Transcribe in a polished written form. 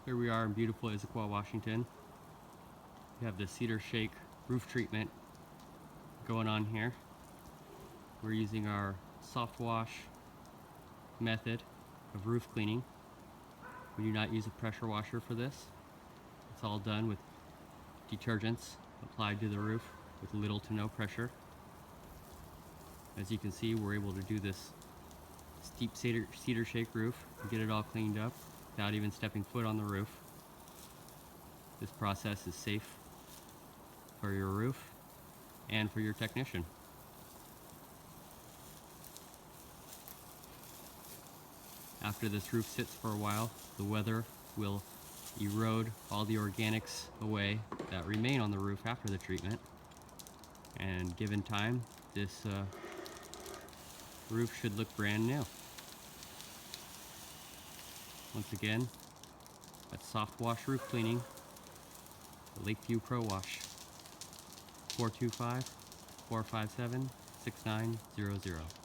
Here we are in beautiful Issaquah, Washington. We have the Cedar Shake roof treatment going on here. We're using our soft wash method of roof cleaning. We do not use a pressure washer for this. It's all done with detergents applied to the roof with little to no pressure. As you can see, we're able to do this steep cedar shake roof and get it all cleaned up without even stepping foot on the roof. This process is safe for your roof and for your technician. After this roof sits for a while, the weather will erode all the organics away that remain on the roof after the treatment. And given time, this roof should look brand new. Once again, that's soft wash roof cleaning, the Lakeview Pro Wash, 425-457-6900.